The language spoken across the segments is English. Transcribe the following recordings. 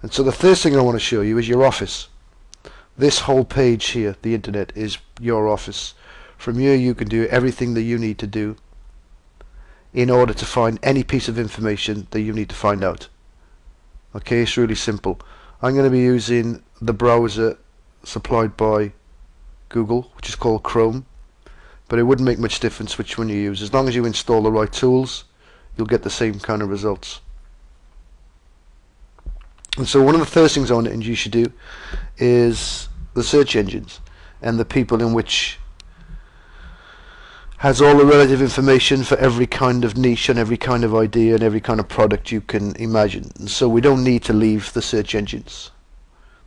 And so the first thing I want to show you is your office. This whole page here, the internet, is your office. From here you can do everything that you need to do in order to find any piece of information that you need to find out. Okay, it's really simple. I'm going to be using the browser supplied by Google, which is called Chrome, but it wouldn't make much difference which one you use. As long as you install the right tools, you'll get the same kind of results. And so one of the first things I want to introduce you to is the search engines and the people in which has all the relative information for every kind of niche and every kind of idea and every kind of product you can imagine. And so we don't need to leave the search engines.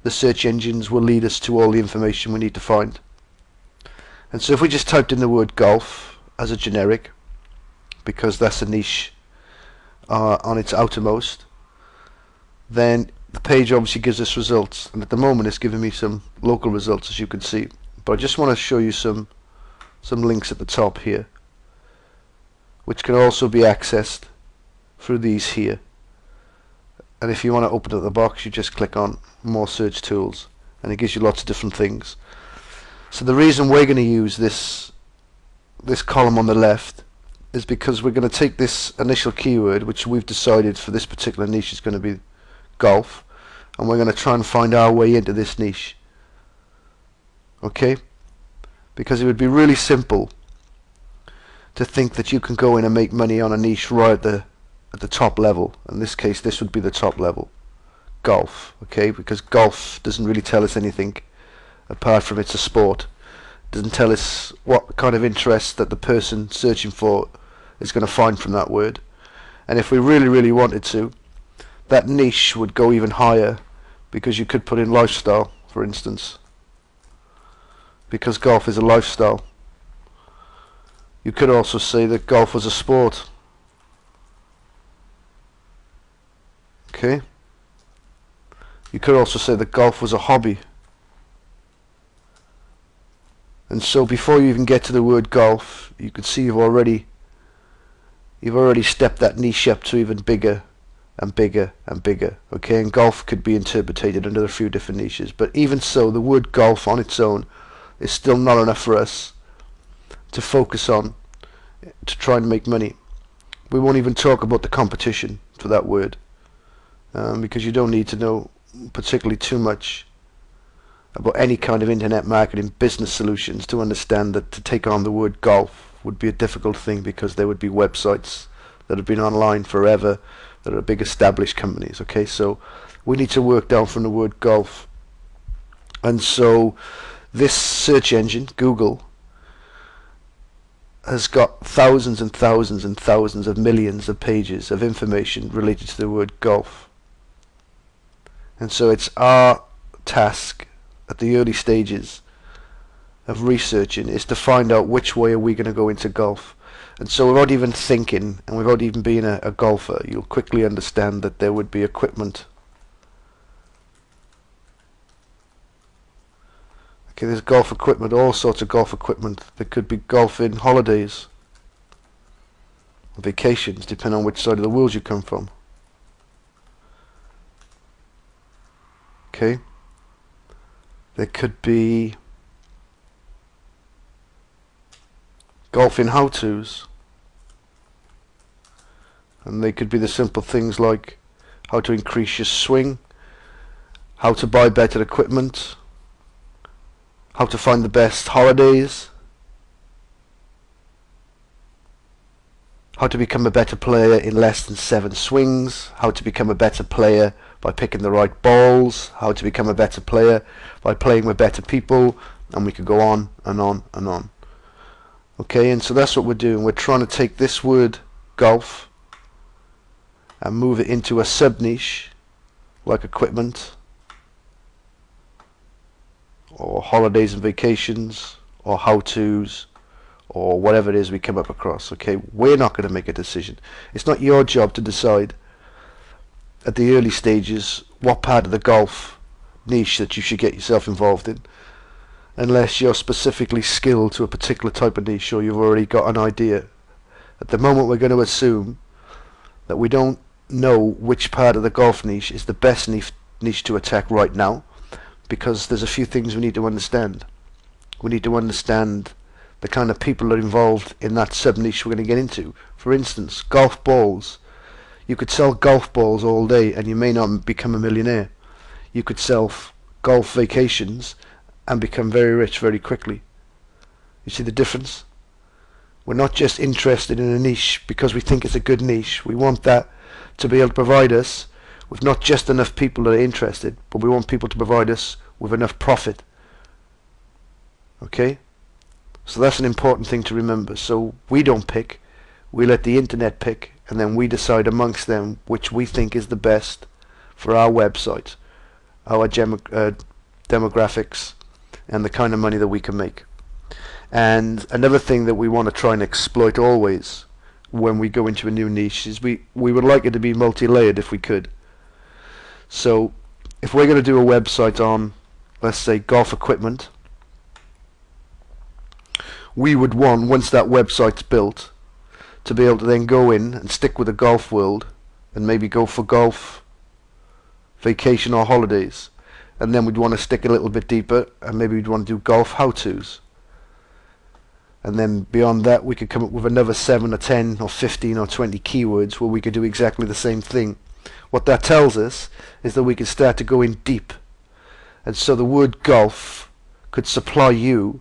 The search engines will lead us to all the information we need to find. And so if we just typed in the word golf as a generic, because that's a niche on its outermost, then the page obviously gives us results, and at the moment it's giving me some local results, as you can see. But I just want to show you some links at the top here, which can also be accessed through these here. And if you want to open up the box, you just click on more search tools and it gives you lots of different things. So the reason we're going to use this column on the left is because we're going to take this initial keyword, which we've decided for this particular niche is going to be golf, and we're going to try and find our way into this niche. Okay? Because it would be really simple to think that you can go in and make money on a niche right at the top level. In this case, this would be the top level, golf. Okay? Because golf doesn't really tell us anything apart from it's a sport. It doesn't tell us what kind of interest that the person searching for is going to find from that word. And if we really wanted to, that niche would go even higher, because you could put in lifestyle, for instance, because golf is a lifestyle. You could also say that golf was a sport. Okay? You could also say that golf was a hobby. And so before you even get to the word golf, you could see you've already stepped that niche up to even bigger and bigger and bigger. Okay, and golf could be interpreted under a few different niches, but even so, the word golf on its own is still not enough for us to focus on to try and make money. We won't even talk about the competition for that word, because you don't need to know particularly too much about any kind of internet marketing business solutions to understand that to take on the word golf would be a difficult thing, because there would be websites that have been online forever that are big established companies. Okay, so we need to work down from the word golf. And so this search engine, Google, has got thousands and thousands and thousands of millions of pages of information related to the word golf. And so it's our task at the early stages of researching is to find out which way are we going to go into golf. And so without even thinking, and without even being a golfer, you'll quickly understand that there would be equipment. Okay, there's golf equipment, all sorts of golf equipment. There could be golfing holidays, vacations, depending on which side of the world you come from. Okay, there could be golfing how-tos, and they could be the simple things like how to increase your swing, how to buy better equipment, how to find the best holidays, how to become a better player in less than 7 swings, how to become a better player by picking the right balls, how to become a better player by playing with better people, and we could go on and on and on. Okay, and so that's what we're doing. We're trying to take this word golf and move it into a sub-niche like equipment or holidays and vacations or how-tos or whatever it is we come up across. Okay, we're not going to make a decision. It's not your job to decide at the early stages what part of the golf niche that you should get yourself involved in, unless you're specifically skilled to a particular type of niche or you've already got an idea. At the moment, we're going to assume that we don't know which part of the golf niche is the best niche to attack right now, because there's a few things we need to understand. We need to understand the kind of people that are involved in that sub-niche we're going to get into. For instance, golf balls. You could sell golf balls all day and you may not become a millionaire. You could sell golf vacations and become very rich very quickly. You see the difference? We're not just interested in a niche because we think it's a good niche. We want that to be able to provide us with not just enough people that are interested, but we want people to provide us with enough profit. Okay? So that's an important thing to remember. So we don't pick, we let the internet pick, and then we decide amongst them which we think is the best for our website, our demographics, and the kind of money that we can make. And another thing that we want to try and exploit always when we go into a new niche is we would like it to be multi-layered if we could. So if we're going to do a website on, let's say, golf equipment, we would want, once that website's built, to be able to then go in and stick with the golf world and maybe go for golf vacation or holidays, and then we'd want to stick a little bit deeper and maybe we'd want to do golf how-tos, and then beyond that we could come up with another 7 or 10 or 15 or 20 keywords where we could do exactly the same thing. What that tells us is that we could start to go in deep, and so the word golf could supply you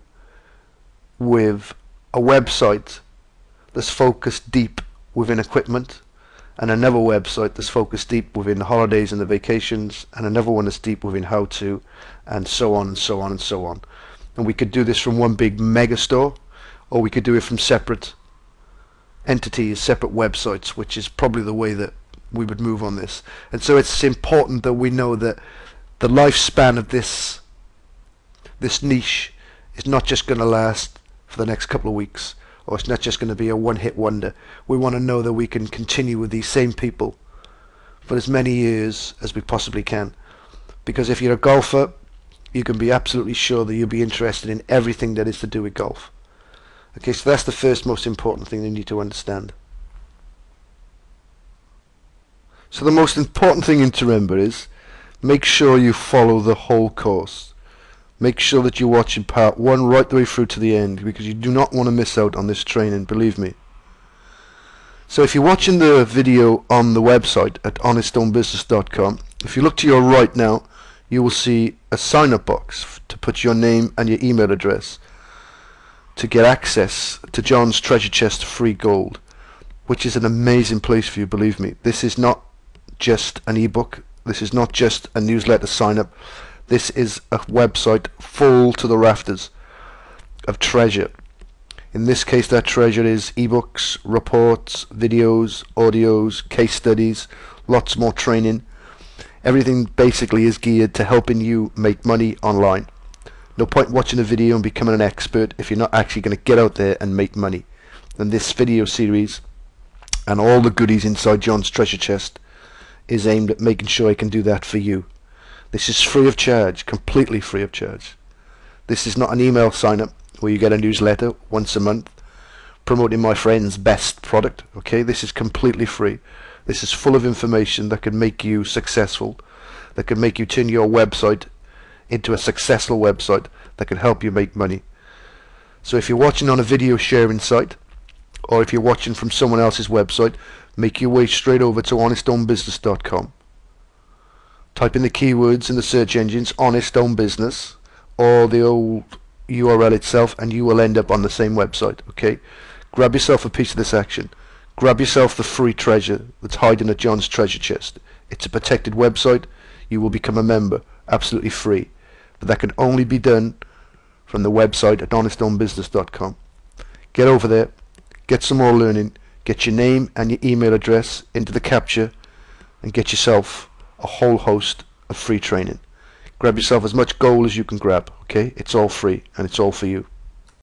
with a website that's focused deep within equipment, and another website that's focused deep within the holidays and the vacations, and another one that's deep within how to, and so on and so on and so on. And we could do this from one big mega store, or we could do it from separate entities, separate websites, which is probably the way that we would move on this. And so it's important that we know that the lifespan of this niche is not just going to last for the next couple of weeks, or it's not just going to be a one-hit wonder. We want to know that we can continue with these same people for as many years as we possibly can, because if you're a golfer, you can be absolutely sure that you'll be interested in everything that is to do with golf. Okay, so that's the first most important thing you need to understand. So the most important thing to remember is make sure you follow the whole course. Make sure that you're watching part 1 right the way through to the end, because you do not want to miss out on this training, believe me. So if you're watching the video on the website at honesthombusiness.com, if you look to your right now, you will see a sign-up box to put your name and your email address to get access to John's Treasure Chest Free Gold, which is an amazing place for you, believe me. This is not just an ebook, this is not just a newsletter sign-up. This is a website full to the rafters of treasure. In this case, that treasure is ebooks, reports, videos, audios, case studies, lots more training. Everything basically is geared to helping you make money online. No point watching a video and becoming an expert if you're not actually going to get out there and make money. And this video series and all the goodies inside John's Treasure Chest is aimed at making sure I can do that for you. This is free of charge, completely free of charge. This is not an email sign-up where you get a newsletter once a month promoting my friend's best product. Okay, this is completely free. This is full of information that can make you successful, that can make you turn your website into a successful website that can help you make money. So if you're watching on a video sharing site, or if you're watching from someone else's website, make your way straight over to honesthombusiness.com. Type in the keywords in the search engines, Honest Home Business, or the old URL itself, and you will end up on the same website. Okay, grab yourself a piece of this action. Grab yourself the free treasure that's hiding at John's Treasure Chest. It's a protected website. You will become a member, absolutely free. But that can only be done from the website at honesthombusiness.com. Get over there, get some more learning, get your name and your email address into the capture, and get yourself a whole host of free training. Grab yourself as much gold as you can grab, okay? It's all free and it's all for you.